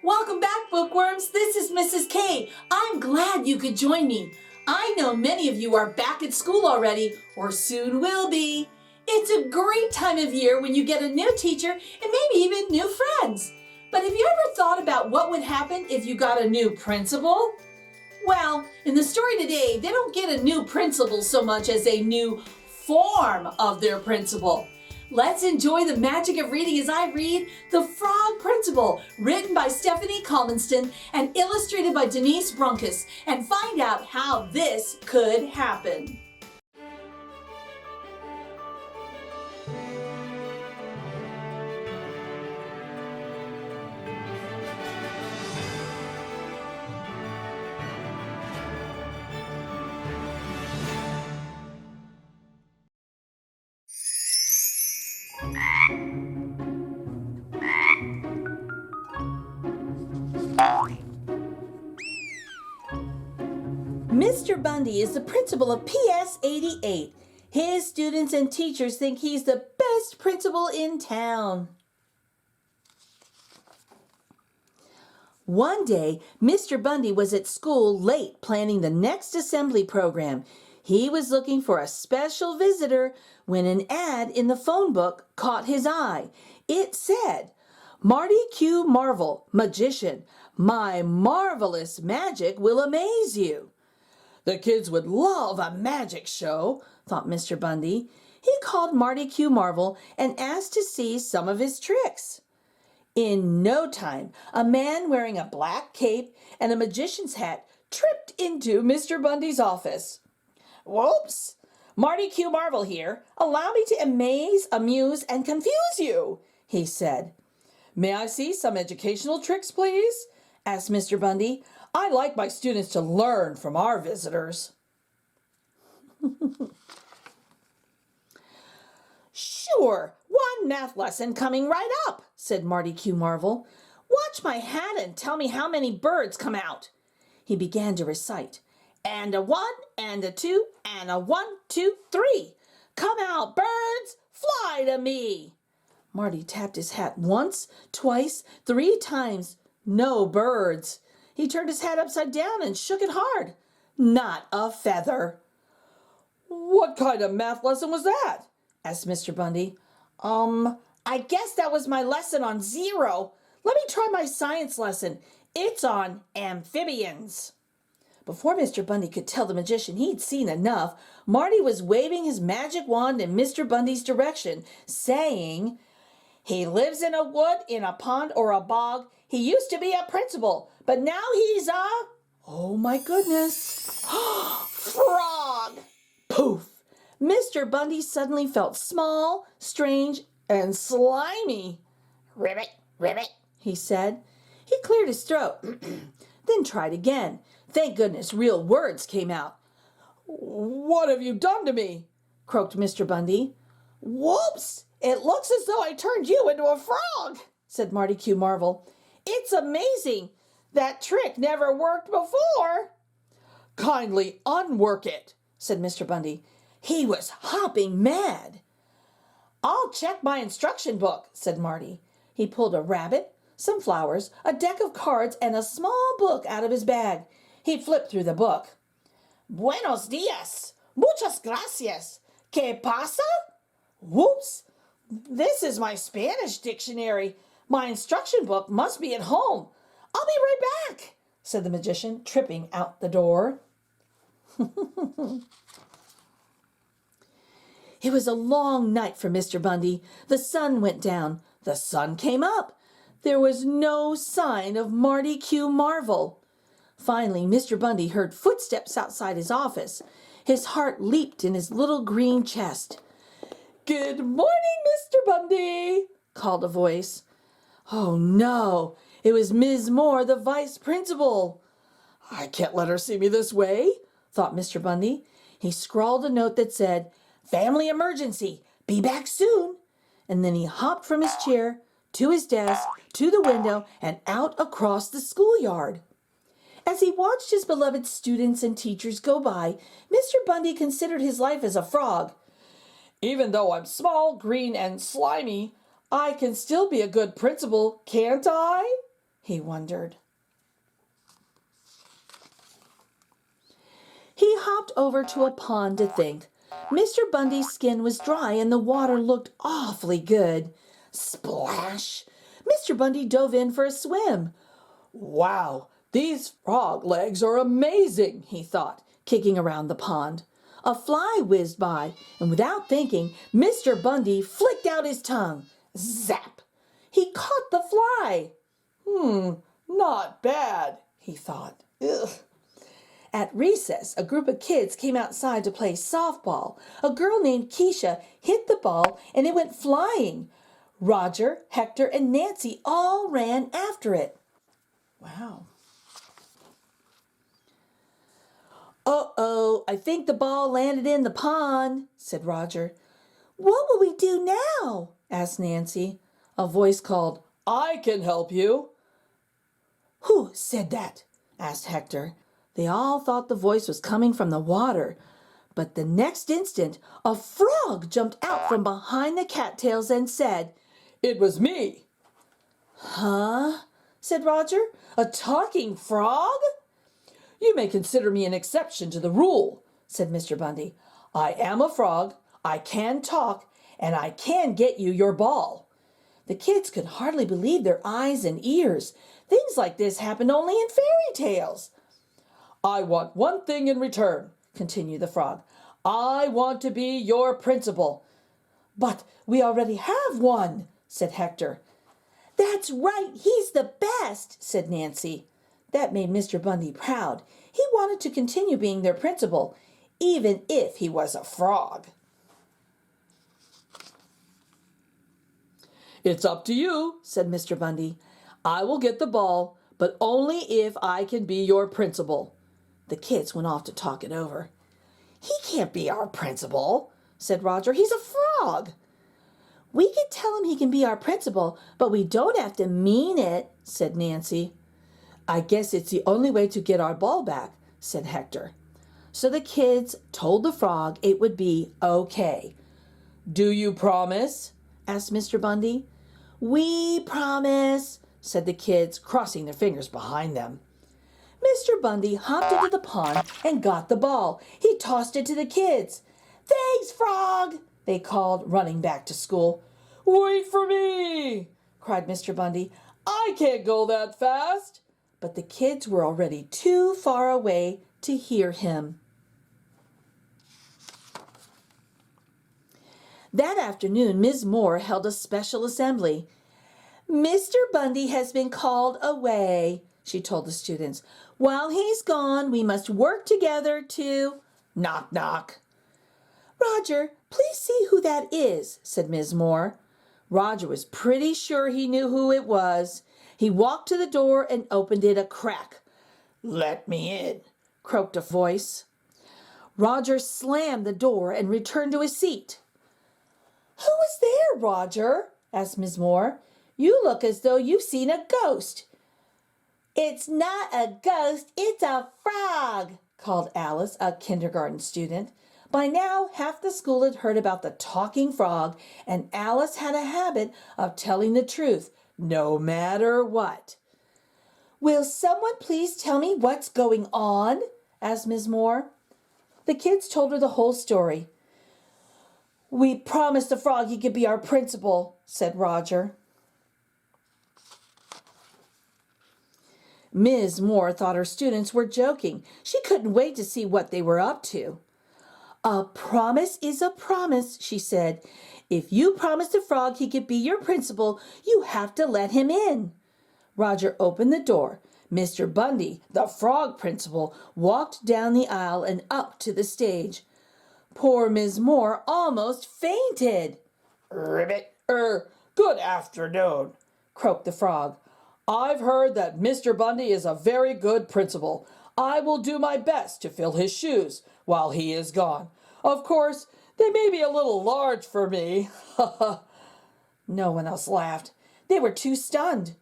Welcome back, bookworms. This is Mrs. K. I'm glad you could join me. I know many of you are back at school already, or soon will be. It's a great time of year when you get a new teacher and maybe even new friends. But have you ever thought about what would happen if you got a new principal? Well, in the story today, they don't get a new principal so much as a new form of their principal. Let's enjoy the magic of reading as I read The Frog Principal, written by Stephanie Calmenson and illustrated by Denise Brunkus, and find out how this could happen. Mr. Bundy is the principal of PS 88. His students and teachers think he's the best principal in town. One day, Mr. Bundy was at school late planning the next assembly program. He was looking for a special visitor when an ad in the phone book caught his eye. It said, "Marty Q. Marvel, magician. My marvelous magic will amaze you." The kids would love a magic show, thought Mr. Bundy. He called Marty Q. Marvel and asked to see some of his tricks. In no time, a man wearing a black cape and a magician's hat tripped into Mr. Bundy's office. "Whoops! Marty Q. Marvel here. Allow me to amaze, amuse, and confuse you," he said. "May I see some educational tricks, please?" asked Mr. Bundy. "I like my students to learn from our visitors." "Sure, one math lesson coming right up," said Marty Q. Marvel. "Watch my hat and tell me how many birds come out." He began to recite. "And a 1, and a 2, and a 1, 2, 3. Come out, birds, fly to me." Marty tapped his hat once, twice, 3 times. No birds. He turned his hat upside down and shook it hard. Not a feather. "What kind of math lesson was that?" asked Mr. Bundy. I guess that was my lesson on zero. Let me try my science lesson. It's on amphibians." Before Mr. Bundy could tell the magician he'd seen enough, Marty was waving his magic wand in Mr. Bundy's direction, saying, "He lives in a wood, in a pond, or a bog. He used to be a principal, but now he's a—" Oh my goodness. Frog! Poof! Mr. Bundy suddenly felt small, strange, and slimy. "Ribbit, ribbit," he said. He cleared his throat, then tried again. Thank goodness real words came out. "What have you done to me?" croaked Mr. Bundy. "Whoops! It looks as though I turned you into a frog," said Marty Q. Marvel. "It's amazing. That trick never worked before." "Kindly unwork it," said Mr. Bundy. He was hopping mad. "I'll check my instruction book," said Marty. He pulled a rabbit, some flowers, a deck of cards, and a small book out of his bag. He flipped through the book. "Buenos dias. Muchas gracias. ¿Qué pasa?" "Whoops! This is my Spanish dictionary. My instruction book must be at home. I'll be right back," said the magician, tripping out the door. It was a long night for Mr. Bundy. The sun went down. The sun came up. There was no sign of Marty Q. Marvel. Finally, Mr. Bundy heard footsteps outside his office. His heart leaped in his little green chest. "Good morning, Mr. Bundy," called a voice. Oh no, it was Ms. Moore, the vice principal. "I can't let her see me this way," thought Mr. Bundy. He scrawled a note that said, "Family emergency, be back soon." And then he hopped from his chair, to his desk, to the window, and out across the schoolyard. As he watched his beloved students and teachers go by, Mr. Bundy considered his life as a frog. "Even though I'm small, green, and slimy, I can still be a good principal, can't I?" he wondered. He hopped over to a pond to think. Mr. Bundy's skin was dry and the water looked awfully good. Splash! Mr. Bundy dove in for a swim. Wow, these frog legs are amazing, he thought, kicking around the pond. A fly whizzed by, and without thinking, Mr. Bundy flicked out his tongue. Zap! He caught the fly. Not bad, he thought. Ugh. At recess, a group of kids came outside to play softball. A girl named Keisha hit the ball and it went flying. Roger, Hector, and Nancy all ran after it. Wow. Uh-oh, I think the ball landed in the pond, said Roger. What will we do now? Asked Nancy. A voice called, I can help you. Who said that? Asked Hector. They all thought the voice was coming from the water, but the next instant, a frog jumped out from behind the cattails and said, It was me. Huh? Said Roger. A talking frog? You may consider me an exception to the rule, said Mr. Bundy. I am a frog, I can talk, and I can get you your ball. The kids could hardly believe their eyes and ears. Things like this happened only in fairy tales. I want one thing in return, continued the frog. I want to be your principal. But we already have one, said Hector. That's right, he's the best, said Nancy. That made Mr. Bundy proud. He wanted to continue being their principal, even if he was a frog. It's up to you, said Mr. Bundy. I will get the ball, but only if I can be your principal. The kids went off to talk it over. He can't be our principal, said Roger. He's a frog. We can tell him he can be our principal, but we don't have to mean it, said Nancy. I guess it's the only way to get our ball back, said Hector. So the kids told the frog it would be okay. Do you promise? Asked Mr. Bundy. We promise, said the kids, crossing their fingers behind them. Mr. Bundy hopped into the pond and got the ball. He tossed it to the kids. Thanks, Frog, they called, running back to school. Wait for me, cried Mr. Bundy. I can't go that fast. But the kids were already too far away to hear him. That afternoon, Ms. Moore held a special assembly. Mr. Bundy has been called away, she told the students. While he's gone, we must work together to... Knock, knock. Roger, please see who that is, said Ms. Moore. Roger was pretty sure he knew who it was. He walked to the door and opened it a crack. Let me in, croaked a voice. Roger slammed the door and returned to his seat. Who is there, Roger? Asked Ms. Moore. You look as though you've seen a ghost. It's not a ghost, it's a frog, called Alice, a kindergarten student. By now, half the school had heard about the talking frog, and Alice had a habit of telling the truth, no matter what. Will someone please tell me what's going on? Asked Ms. Moore. The kids told her the whole story. We promised the frog he could be our principal, said Roger. Ms. Moore thought her students were joking. She couldn't wait to see what they were up to. A promise is a promise, she said. If you promise the frog he could be your principal, you have to let him in. Roger opened the door. Mr. Bundy, the frog principal, walked down the aisle and up to the stage. Poor Ms. Moore almost fainted. Ribbit, good afternoon, croaked the frog. I've heard that Mr. Bundy is a very good principal. I will do my best to fill his shoes while he is gone. Of course, they may be a little large for me. No one else laughed. They were too stunned.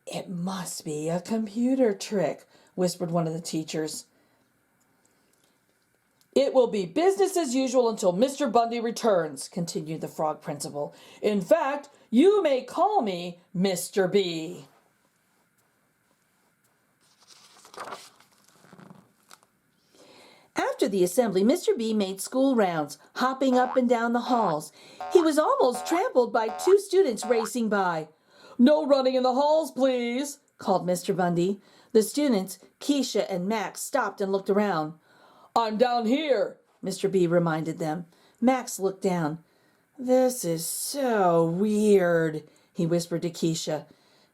It must be a computer trick, whispered one of the teachers. It will be business as usual until Mr. Bundy returns, continued the frog principal. In fact, you may call me Mr. B. the assembly, Mr. B made school rounds, hopping up and down the halls. He was almost trampled by 2 students racing by. "No running in the halls, please," called Mr. Bundy. The students, Keisha and Max, stopped and looked around. "I'm down here," Mr. B reminded them. Max looked down. "This is so weird," he whispered to Keisha.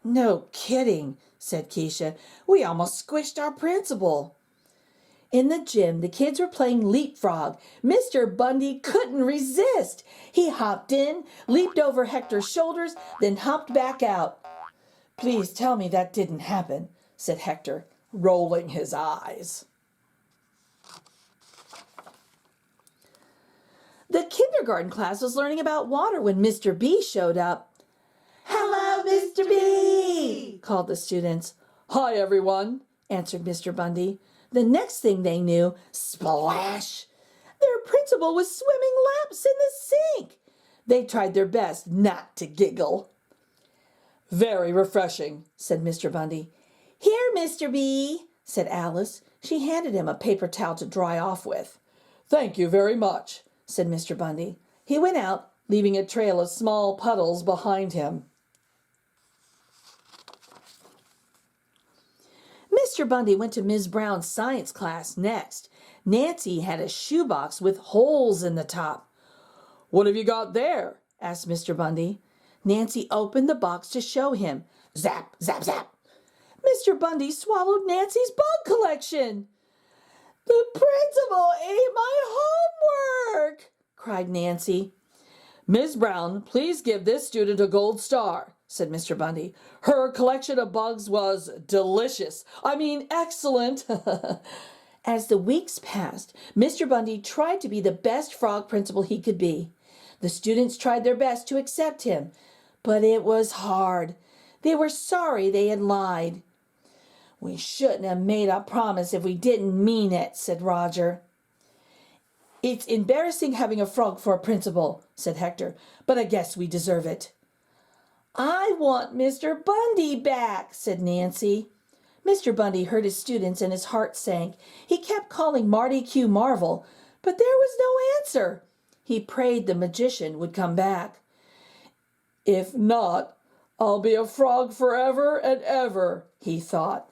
"No kidding," said Keisha. "We almost squished our principal." In the gym, the kids were playing leapfrog. Mr. Bundy couldn't resist. He hopped in, leaped over Hector's shoulders, then hopped back out. "Please tell me that didn't happen," said Hector, rolling his eyes. The kindergarten class was learning about water when Mr. B showed up. "Hello, Mr. B!" called the students. "Hi, everyone," answered Mr. Bundy. The next thing they knew, splash! Their principal was swimming laps in the sink. They tried their best not to giggle. "Very refreshing," said Mr. Bundy. "Here, Mr. B," said Alice. She handed him a paper towel to dry off with. "Thank you very much," said Mr. Bundy. He went out, leaving a trail of small puddles behind him. Mr. Bundy went to Ms. Brown's science class next. Nancy had a shoebox with holes in the top. "What have you got there?" asked Mr. Bundy. Nancy opened the box to show him. Zap, zap, zap. Mr. Bundy swallowed Nancy's bug collection. "The principal ate my homework," cried Nancy. "Ms. Brown, please give this student a gold star," said Mr. Bundy. "Her collection of bugs was delicious. I mean, excellent." As the weeks passed, Mr. Bundy tried to be the best frog principal he could be. The students tried their best to accept him, but it was hard. They were sorry they had lied. "We shouldn't have made a promise if we didn't mean it," said Roger. "It's embarrassing having a frog for a principal," said Hector, "but I guess we deserve it." "I want Mr. Bundy back," said Nancy. Mr. Bundy heard his students and his heart sank. He kept calling Marty Q. Marvel, but there was no answer. He prayed the magician would come back. "If not, I'll be a frog forever and ever," he thought.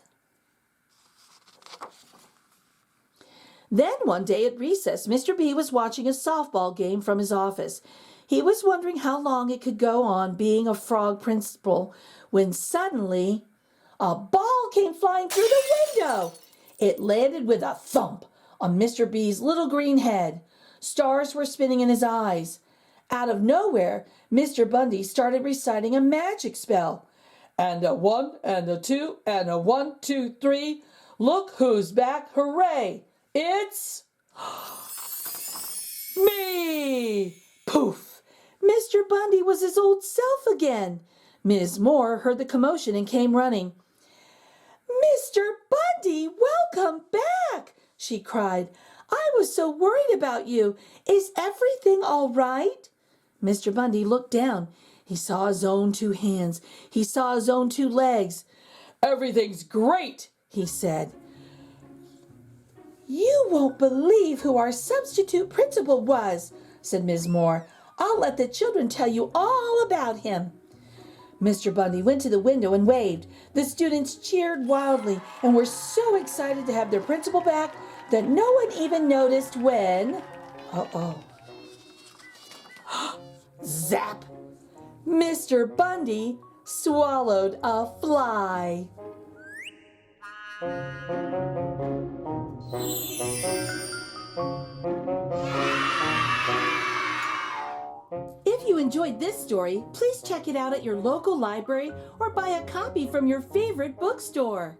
Then one day at recess, Mr. B was watching a softball game from his office. He was wondering how long it could go on being a frog principal when suddenly a ball came flying through the window. It landed with a thump on Mr. B's little green head. Stars were spinning in his eyes. Out of nowhere, Mr. Bundy started reciting a magic spell. "And a 1, and a 2, and a 1, 2, 3. Look who's back, hooray! It's me!" Poof! Mr. Bundy was his old self again. Ms. Moore heard the commotion and came running. "Mr. Bundy, welcome back!" she cried. "I was so worried about you. Is everything all right?" Mr. Bundy looked down. He saw his own 2 hands. He saw his own 2 legs. "Everything's great," he said. "You won't believe who our substitute principal was," said Ms. Moore. "I'll let the children tell you all about him." Mr. Bundy went to the window and waved. The students cheered wildly and were so excited to have their principal back that no one even noticed when... Zap! Mr. Bundy swallowed a fly. If you enjoyed this story, please check it out at your local library or buy a copy from your favorite bookstore.